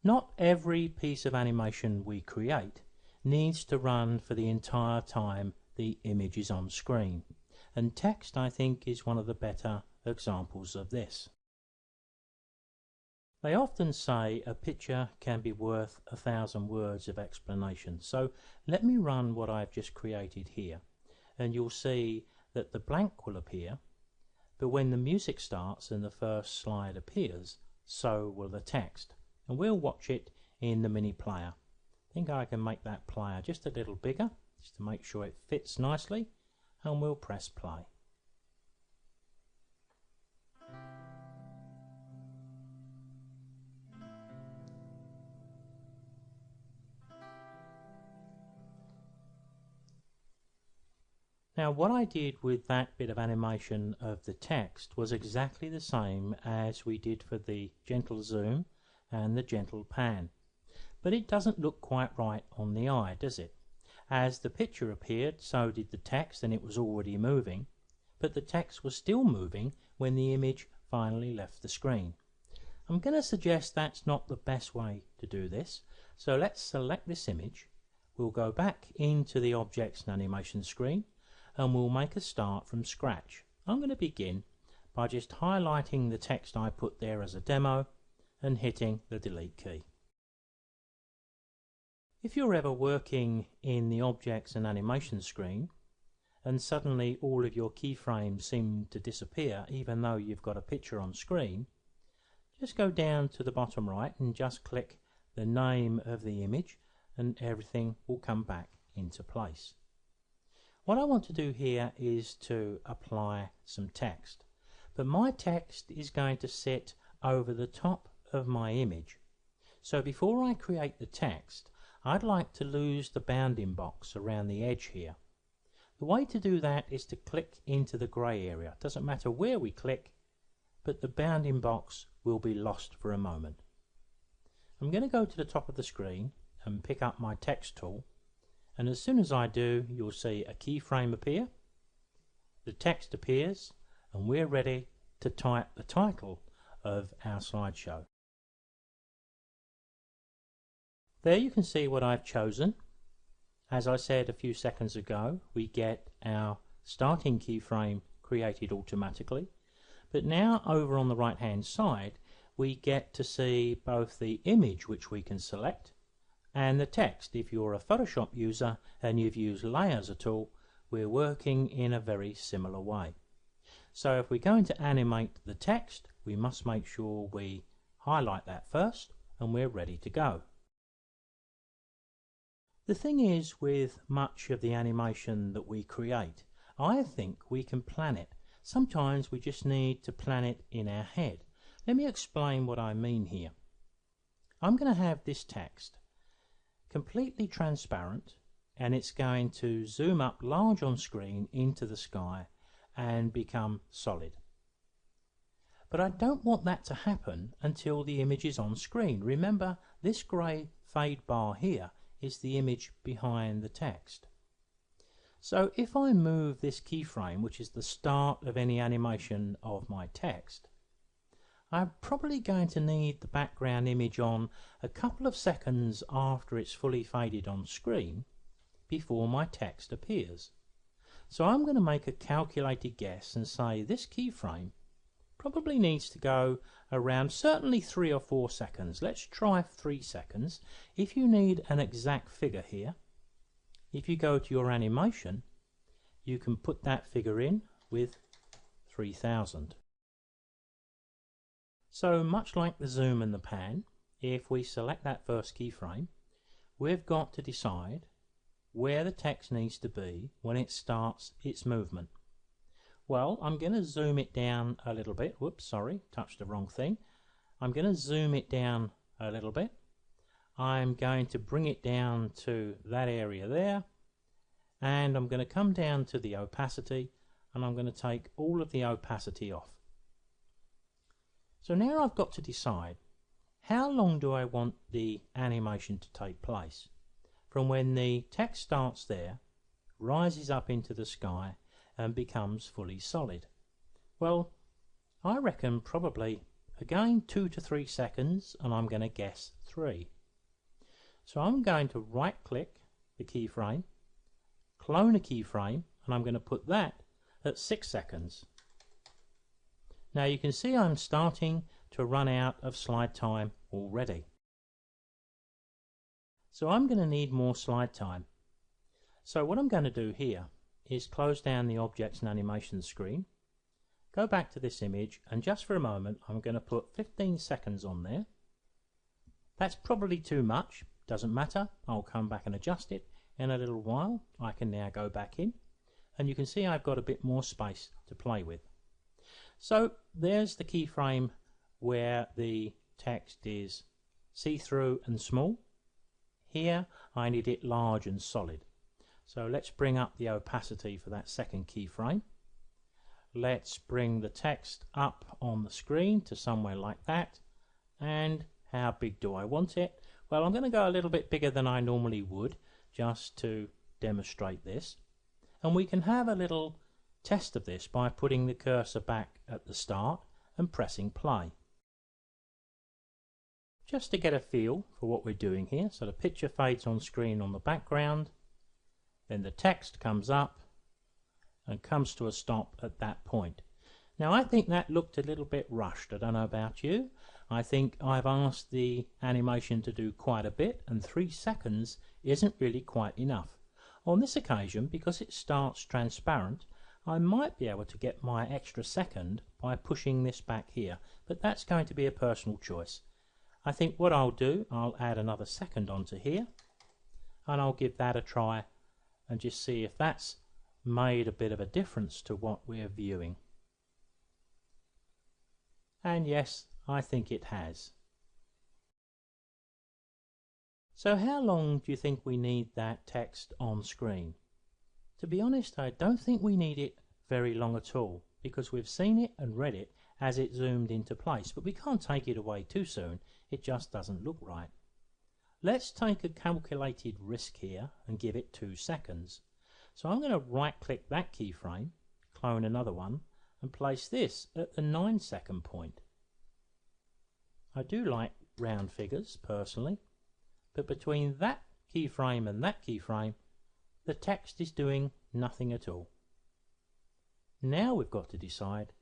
Not every piece of animation we create needs to run for the entire time the image is on screen, and text, I think, is one of the better examples of this. They often say a picture can be worth 1,000 words of explanation, so let me run what I've just created here, and you'll see that the blank will appear, but when the music starts and the first slide appears, so will the text, and we'll watch it in the mini player. I think I can make that player just a little bigger, just to make sure it fits nicely, and we'll press play. Now what I did with that bit of animation of the text was exactly the same as we did for the gentle zoom and the gentle pan. But it doesn't look quite right on the eye, does it? As the picture appeared, so did the text, and it was already moving, but the text was still moving when the image finally left the screen. I'm going to suggest that's not the best way to do this, so let's select this image. We'll go back into the Objects and Animation screen, and we'll make a start from scratch. I'm going to begin by just highlighting the text I put there as a demo and hitting the delete key. If you're ever working in the Objects and Animation screen and suddenly all of your keyframes seem to disappear even though you've got a picture on screen, just go down to the bottom right and just click the name of the image and everything will come back into place. What I want to do here is to apply some text, but my text is going to sit over the top of my image. So before I create the text, I'd like to lose the bounding box around the edge here. The way to do that is to click into the grey area. It doesn't matter where we click, but the bounding box will be lost for a moment. I'm going to go to the top of the screen and pick up my text tool, and as soon as I do, you'll see a keyframe appear, the text appears, and we're ready to type the title of our slideshow. There you can see what I've chosen. As I said a few seconds ago, we get our starting keyframe created automatically, but now over on the right hand side we get to see both the image which we can select and the text. If you're a Photoshop user and you've used layers at all, we're working in a very similar way. So if we're going to animate the text, we must make sure we highlight that first and we're ready to go. The thing is, with much of the animation that we create, I think we can plan it. Sometimes we just need to plan it in our head. Let me explain what I mean here. I'm going to have this text completely transparent, and it's going to zoom up large on screen into the sky and become solid. But I don't want that to happen until the image is on screen. Remember, this grey fade bar here is the image behind the text. So if I move this keyframe, which is the start of any animation of my text, I'm probably going to need the background image on a couple of seconds after it's fully faded on screen before my text appears. So I'm going to make a calculated guess and say this keyframe probably needs to go around certainly 3 or 4 seconds. Let's try 3 seconds. If you need an exact figure here, if you go to your animation, you can put that figure in with 3000. So much like the zoom and the pan, if we select that first keyframe, we've got to decide where the text needs to be when it starts its movement. Well, I'm going to zoom it down a little bit. Whoops, sorry, touched the wrong thing. I'm going to zoom it down a little bit. I'm going to bring it down to that area there, and I'm going to come down to the opacity, and I'm going to take all of the opacity off. So now I've got to decide, how long do I want the animation to take place? From when the text starts there, rises up into the sky, and becomes fully solid. Well, I reckon probably Again, 2 to 3 seconds, and I'm going to guess 3. So I'm going to right click the keyframe, clone a keyframe, and I'm going to put that at 6 seconds. Now you can see I'm starting to run out of slide time already. So I'm going to need more slide time. So what I'm going to do here is close down the objects and animation screen, go back to this image, and just for a moment I'm going to put 15 seconds on there. That's probably too much, doesn't matter, I'll come back and adjust it in a little while. I can now go back in and you can see I've got a bit more space to play with. So there's the keyframe where the text is see-through and small. Here I need it large and solid. So let's bring up the opacity for that second keyframe. Let's bring the text up on the screen to somewhere like that. And how big do I want it? Well, I'm going to go a little bit bigger than I normally would just to demonstrate this. And we can have a little test of this by putting the cursor back at the start and pressing play. Just to get a feel for what we're doing here. So the picture fades on screen on the background, then the text comes up and comes to a stop at that point. Now I think that looked a little bit rushed. I don't know about you. I think I've asked the animation to do quite a bit, and 3 seconds isn't really quite enough. On this occasion, because it starts transparent, I might be able to get my extra second by pushing this back here, but that's going to be a personal choice. I think what I'll do, I'll add another second onto here, and I'll give that a try and just see if that's made a bit of a difference to what we're viewing. And yes, I think it has. So how long do you think we need that text on screen? To be honest, I don't think we need it very long at all, because we've seen it and read it as it zoomed into place, but we can't take it away too soon. It just doesn't look right. Let's take a calculated risk here and give it 2 seconds. So I'm going to right click that keyframe, clone another one, and place this at the 9-second point. I do like round figures personally, but between that keyframe and that keyframe, the text is doing nothing at all. Now we've got to decide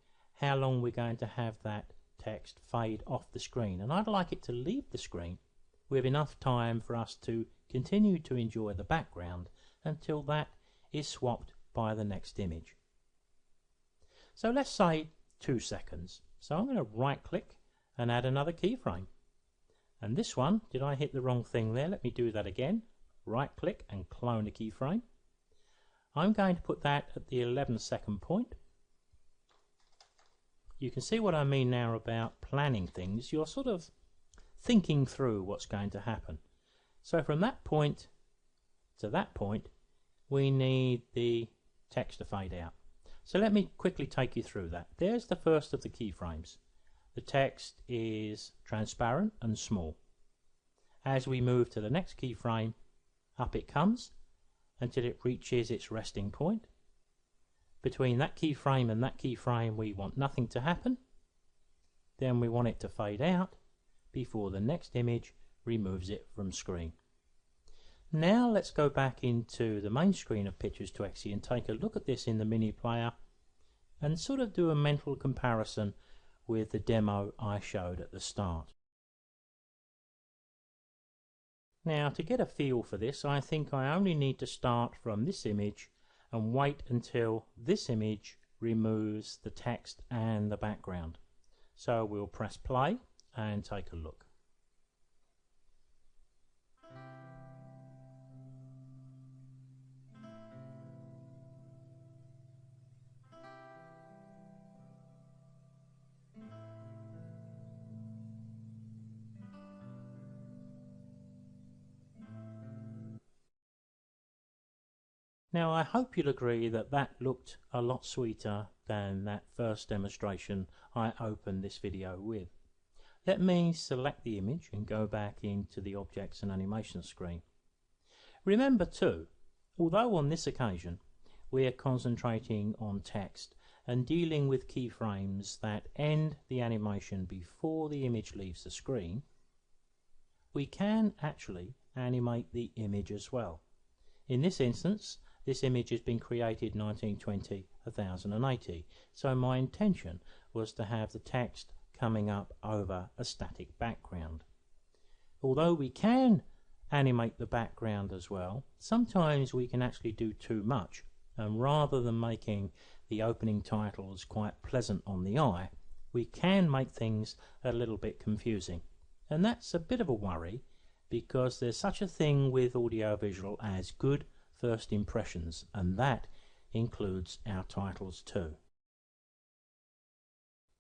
how long we're going to have that text fade off the screen, and I'd like it to leave the screen with enough time for us to continue to enjoy the background until that is swapped by the next image. So let's say 2 seconds. So I'm going to right click and add another keyframe. And this one, did I hit the wrong thing there? Let me do that again. Right click and clone a keyframe. I'm going to put that at the 11-second point. You can see what I mean now about planning things. You're sort of thinking through what's going to happen. So from that point to that point, we need the text to fade out. So let me quickly take you through that. There's the first of the keyframes. The text is transparent and small. As we move to the next keyframe, up it comes until it reaches its resting point. Between that keyframe and that keyframe, we want nothing to happen. Then we want it to fade out before the next image removes it from screen. Now let's go back into the main screen of Pictures 2xe and take a look at this in the mini player and sort of do a mental comparison with the demo I showed at the start. Now to get a feel for this, I think I only need to start from this image and wait until this image removes the text and the background. So we'll press play and take a look. Now I hope you'll agree that that looked a lot sweeter than that first demonstration I opened this video with. Let me select the image and go back into the Objects and Animation screen. Remember too, although on this occasion we are concentrating on text, and dealing with keyframes that end the animation before the image leaves the screen, we can actually animate the image as well. In this instance, this image has been created 1920-1080, so my intention was to have the text coming up over a static background. Although we can animate the background as well, sometimes we can actually do too much, and rather than making the opening titles quite pleasant on the eye, we can make things a little bit confusing. And that's a bit of a worry, because there's such a thing with audiovisual as good first impressions, and that includes our titles too.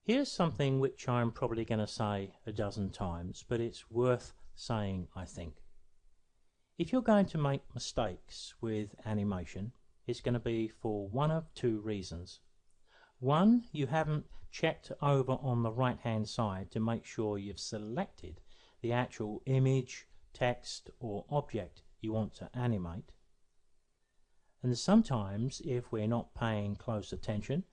Here's something which I'm probably going to say a dozen times, but it's worth saying, I think. If you're going to make mistakes with animation, it's going to be for one of two reasons. One, you haven't checked over on the right hand side to make sure you've selected the actual image, text or object you want to animate. And sometimes, if we're not paying close attention,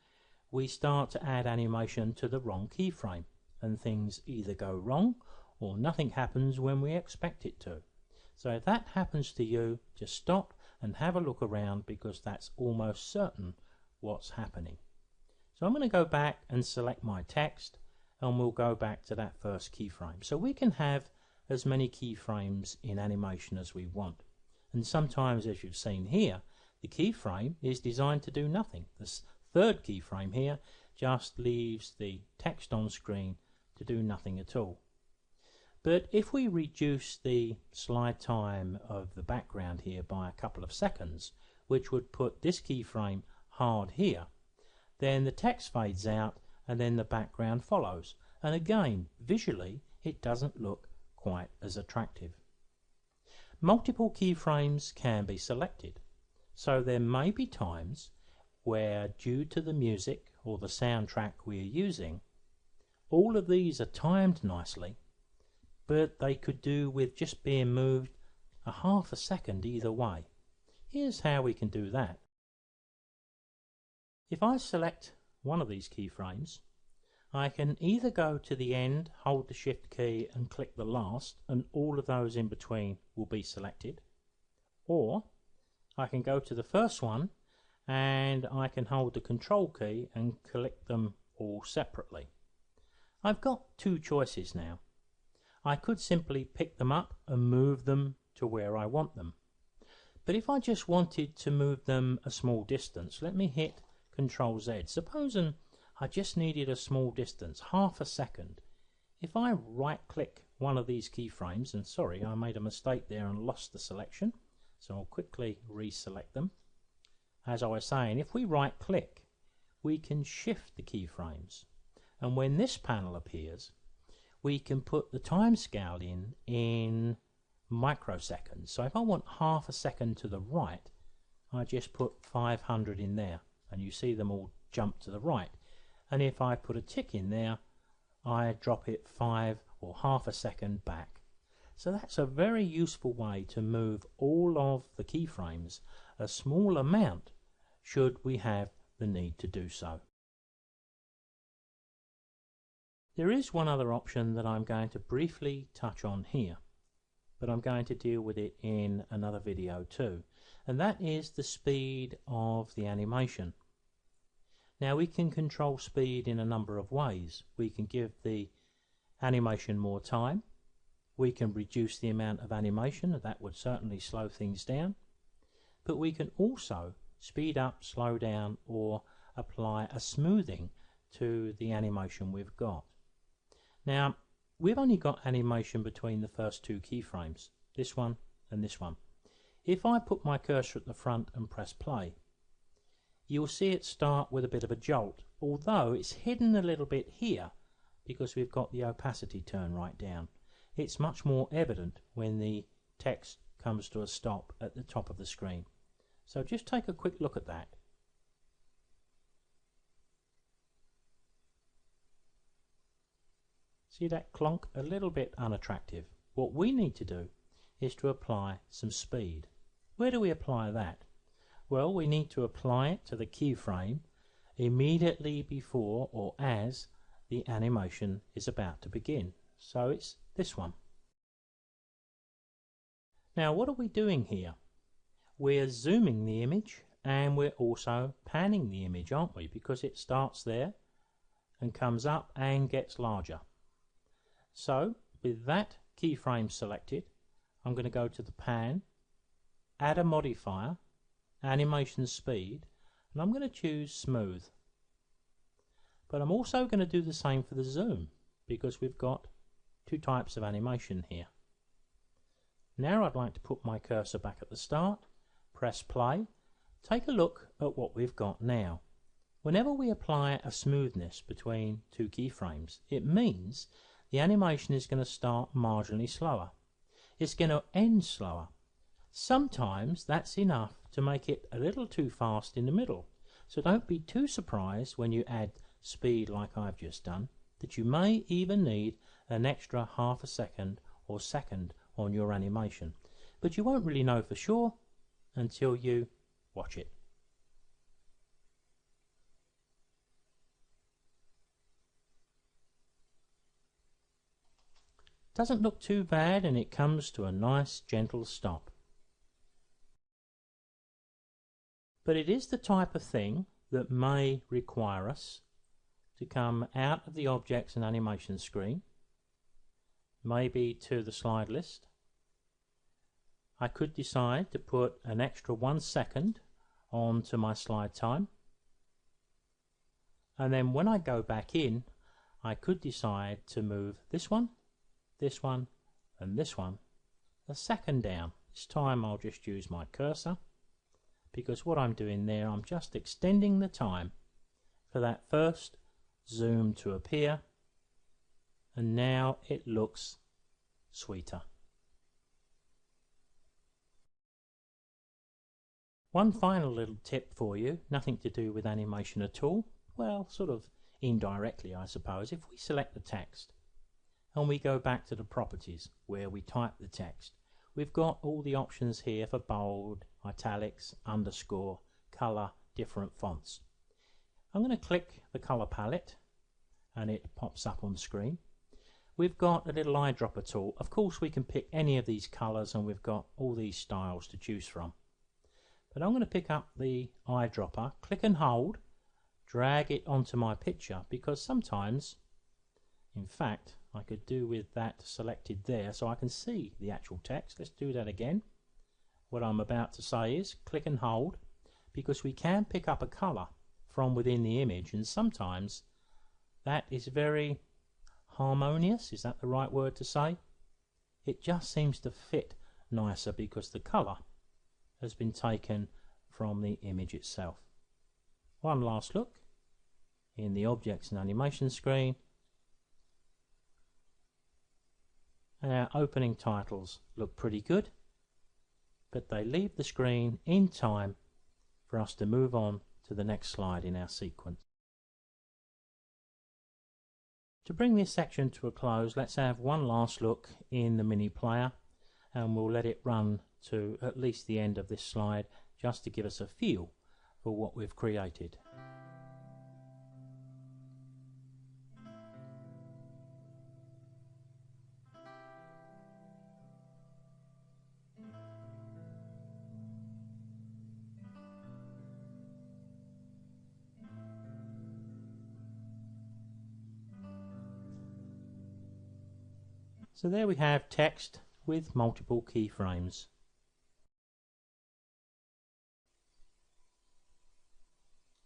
we start to add animation to the wrong keyframe, and things either go wrong or nothing happens when we expect it to. So if that happens to you, just stop and have a look around, because that's almost certain what's happening. So I'm going to go back and select my text, and we'll go back to that first keyframe. So we can have as many keyframes in animation as we want. And sometimes, as you've seen here, the keyframe is designed to do nothing. This third keyframe here just leaves the text on screen to do nothing at all. But if we reduce the slide time of the background here by a couple of seconds, which would put this keyframe hard here, then the text fades out and then the background follows. And again, visually, it doesn't look quite as attractive. Multiple keyframes can be selected. So there may be times where, due to the music or the soundtrack we're using, all of these are timed nicely, but they could do with just being moved a half a second either way. Here's how we can do that. If I select one of these keyframes, I can either go to the end, hold the Shift key and click the last, and all of those in between will be selected, or I can go to the first one and I can hold the Control key and click them all separately. I've got two choices now. I could simply pick them up and move them to where I want them. But if I just wanted to move them a small distance, let me hit Control Z. Supposing I just needed a small distance, half a second. If I right click one of these keyframes, and sorry, I made a mistake there and lost the selection, so I'll quickly reselect them. As I was saying, if we right click, we can shift the keyframes, and when this panel appears, we can put the timescale in microseconds. So if I want half a second to the right, I just put 500 in there, and you see them all jump to the right. And if I put a tick in there, I drop it 5 or half a second back. So that's a very useful way to move all of the keyframes a small amount should we have the need to do so. There is one other option that I'm going to briefly touch on here, but I'm going to deal with it in another video too, and that is the speed of the animation. Now we can control speed in a number of ways. We can give the animation more time, we can reduce the amount of animation, and that would certainly slow things down, but we can also speed up, slow down, or apply a smoothing to the animation we've got. Now we've only got animation between the first two keyframes, this one and this one. If I put my cursor at the front and press play, you'll see it start with a bit of a jolt, although it's hidden a little bit here because we've got the opacity turned right down. It's much more evident when the text comes to a stop at the top of the screen. So just take a quick look at that. See that clonk? A little bit unattractive. What we need to do is to apply some speed. Where do we apply that? Well, we need to apply it to the keyframe immediately before or as the animation is about to begin. So it's this one. Now what are we doing here? We're zooming the image and we're also panning the image, aren't we? Because it starts there and comes up and gets larger. So with that keyframe selected, I'm going to go to the pan, add a modifier, animation speed, and I'm going to choose smooth. But I'm also going to do the same for the zoom because we've got two types of animation here. Now I'd like to put my cursor back at the start, press play, take a look at what we've got now. Whenever we apply a smoothness between two keyframes, it means the animation is going to start marginally slower. It's going to end slower. Sometimes that's enough to make it a little too fast in the middle. So don't be too surprised when you add speed like I've just done, that you may even need an extra half a second or second on your animation. But you won't really know for sure until you watch it. Doesn't look too bad, and it comes to a nice gentle stop. But it is the type of thing that may require us to come out of the objects and animation screen, maybe to the slide list. I could decide to put an extra 1 second onto my slide time, and then when I go back in, I could decide to move this one, and this one a second down. This time I'll just use my cursor, because what I'm doing there, I'm just extending the time for that first zoom to appear, and now it looks sweeter. One final little tip for you, nothing to do with animation at all, well, sort of indirectly I suppose. If we select the text and we go back to the properties where we type the text, we've got all the options here for bold, italics, underscore, color, different fonts. I'm going to click the color palette and it pops up on the screen. We've got a little eyedropper tool. Of course we can pick any of these colors and we've got all these styles to choose from. But I'm going to pick up the eyedropper, click and hold, drag it onto my picture, because sometimes, in fact, I could do with that selected there so I can see the actual text. Let's do that again. What I'm about to say is click and hold, because we can pick up a color from within the image, and sometimes that is very harmonious. Is that the right word to say? It just seems to fit nicer because the color has been taken from the image itself. One last look in the objects and animation screen, and our opening titles look pretty good, but they leave the screen in time for us to move on to the next slide in our sequence. To bring this section to a close, let's have one last look in the mini player, and we'll let it run to at least the end of this slide just to give us a feel for what we've created. So there we have text with multiple keyframes.